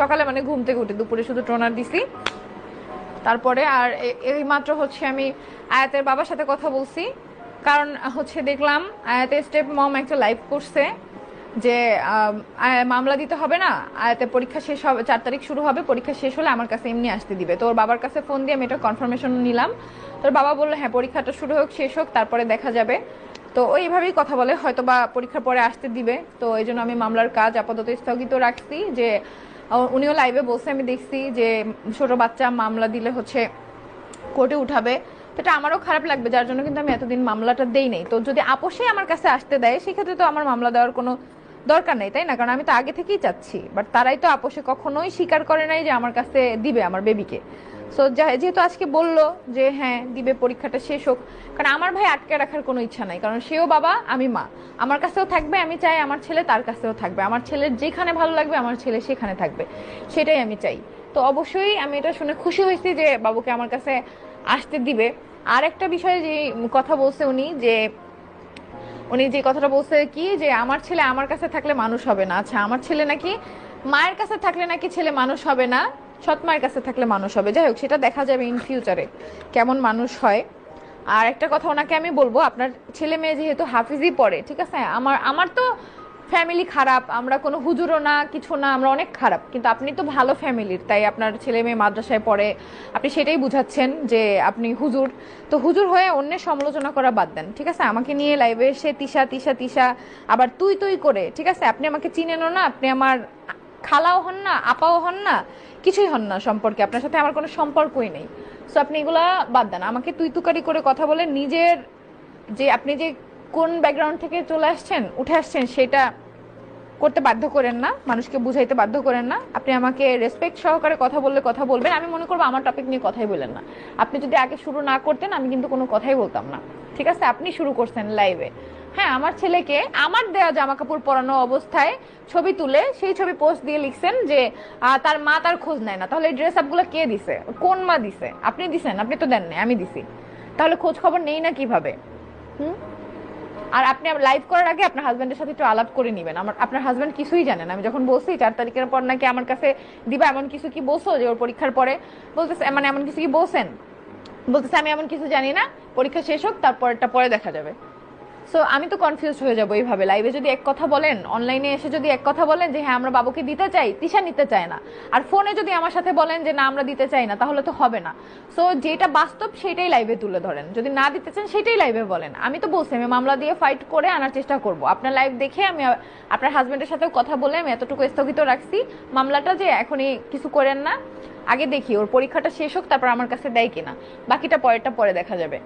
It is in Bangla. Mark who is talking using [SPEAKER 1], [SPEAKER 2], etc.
[SPEAKER 1] সকালে মানে ঘুম থেকে উঠে, দুপুরে শুধু টোনার দিছি। তারপরে আর এই মাত্র হচ্ছে আমি আয়াতের বাবার সাথে কথা বলছি, কারণ হচ্ছে দেখলাম আয়াতের স্টেপ মম একটা লাইভ করছে যে মামলা দিতে হবে না, আয়াতের পরীক্ষা শেষ হবে, 4 তারিখ শুরু হবে, পরীক্ষা শেষ হলে আমার কাছে এমনি আসতে দিবে। তো ওর বাবার কাছে ফোন দিয়ে আমি এটা কনফার্মেশন নিলাম। তোর বাবা বললো হ্যাঁ পরীক্ষাটা শুরু হোক, শেষ হোক, তারপরে দেখা যাবে। তো ওইভাবেই কথা বলে, হয়তো বা পরীক্ষার পরে আসতে দিবে। তো এই জন্য আমি মামলার কাজ আপাতত স্থগিত রাখছি। যে উনিও লাইভে বলছে, আমি দেখছি যে ছোট বাচ্চা মামলা দিলে হচ্ছে কোর্টে উঠাবে। তো এটা আমারও খারাপ লাগবে, যার জন্য কিন্তু আমি এতদিন মামলাটা দেই নাই। তো যদি আপোষে আমার কাছে আসতে দেয় সেক্ষেত্রে তো আমার মামলা দেওয়ার কোনো দরকার নেই, তাই না? কারণ আমি তো আগে থেকেই চাচ্ছি, বাট তারাই তো আপোষে কখনোই স্বীকার করে নাই যে আমার কাছে দিবে আমার বেবিকে। সো যেহেতু আজকে বললো যে হ্যাঁ দিবে, পরীক্ষাটা শেষ হোক, কারণ আমার ভাই আটকে রাখার কোনো ইচ্ছা নাই, কারণ সেও বাবা আমি মা, আমার কাছেও থাকবে, আমি চাই আমার ছেলে তার কাছেও থাকবে, আমার ছেলের যেখানে ভালো লাগবে আমার ছেলে সেখানে থাকবে, সেটাই আমি চাই। তো অবশ্যই আমি এটা শুনে খুশি হয়েছি যে বাবুকে আমার কাছে আসতে দিবে। আর একটা বিষয় যে কথা বলছে উনি, যে উনি যে কথাটা বলছে কি যে আমার ছেলে আমার কাছে থাকলে মানুষ হবে না। আচ্ছা, আমার ছেলে নাকি মায়ের কাছে থাকলে নাকি ছেলে মানুষ হবে না, সৎ মায়ের কাছে থাকলে মানুষ হবে। যাই হোক, সেটা দেখা যাবে ইন ফিউচারে কেমন মানুষ হয়। আর একটা কথা ওনাকে আমি বলবো, আপনার ছেলে মেয়ে যেহেতু হাফিজই পড়ে, ঠিক আছে, আমার আমার তো ফ্যামিলি খারাপ, আমরা কোনো হুজুরও না কিছু না, আমরা অনেক খারাপ, কিন্তু আপনি তো ভালো ফ্যামিলির, তাই আপনার ছেলে মেয়ে মাদ্রাসায় পড়ে, আপনি সেটাই বুঝাচ্ছেন যে আপনি হুজুর। তো হুজুর হয়ে অন্যের সমালোচনা করা বাদ দেন, ঠিক আছে? আমাকে নিয়ে লাইভে এসে তিশা তিশা তিশা আবার তুই তুই করে, ঠিক আছে? আপনি আমাকে চিনেনও না, আপনি আমার খালাও হন না, আপাও হন না, কিছুই হন না সম্পর্কে, আপনার সাথে আমার কোনো সম্পর্কই নেই। সো আপনি এগুলা বাদ দেন, আমাকে তুই তুকারি করে কথা বলে নিজের যে আপনি যে কোন ব্যাকগ্রাউন্ড থেকে চলে আসছেন, উঠে আসছেন, সেটা করতে বাধ্য করেন না, মানুষকে বুঝাইতে বাধ্য করেন না। আপনি আমাকে রেসপেক্ট সহকারে কথা বললে কথা বলবেন, আমি মনে করবো আমার টপিক নিয়ে কথাই বলেন না। আপনি যদি আগে শুরু না করতেন আমি কিন্তু কোনো কথাই বলতাম না, ঠিক আছে? আপনি শুরু করছেন লাইভে। হ্যাঁ, আমার ছেলেকে আমার দেয়া জামা কাপড় পরানো অবস্থায় ছবি তুলে সেই ছবি পোস্ট দিয়ে লিখছেন যে তার মা তার খোঁজ নেয় না। তাহলে এই ড্রেস আপগুলো কে দিছে? কোন মা দিছে? আপনি দিছেন? আপনি তো দেননি, আমি দিছি। তাহলে খোঁজ খবর নেই না কিভাবে? হুম। আর আপনি লাইভ করার আগে আপনার হাজবেন্ডের সাথে একটু আলাপ করে নিবেন। আপনার হাজবেন্ড কিছুই জানেন। আমি যখন বলছি 4 তারিখের পর নাকি আমার কাছে দিবা, এমন কিছু কি বলছো যে ওর পরীক্ষার পরে? বলতেছে মানে এমন কিছু কি বলছেন? বলতেছে আমি এমন কিছু জানি না, পরীক্ষা শেষ হোক, তারপরটা পরে দেখা যাবে। সো আমি তো কনফিউজ হয়ে যাবো এইভাবে। লাইভে যদি এক কথা বলেন, অনলাইনে এসে যদি এক কথা বলেন যে হ্যাঁ আমরা বাবুকে দিতে চাই, তিশা নিতে চায় না, আর ফোনে যদি আমার সাথে বলেন যে না আমরা দিতে চাই না, তাহলে তো হবে না। সো যেটা বাস্তব সেটাই লাইভে তুলে ধরেন, যদি না দিতে চান সেটাই লাইভে বলেন। আমি তো বলছি আমি মামলা দিয়ে ফাইট করে আনার চেষ্টা করব। আপনার লাইভ দেখে আমি আপনার হাজবেন্ডের সাথেও কথা বলে আমি এতটুকু স্থগিত রাখছি মামলাটা, যে এখনই কিছু করেন না, আগে দেখি ওর পরীক্ষাটা শেষ হোক, তারপর আমার কাছে দেয় কিনা, বাকিটা পরেরটা পরে দেখা যাবে।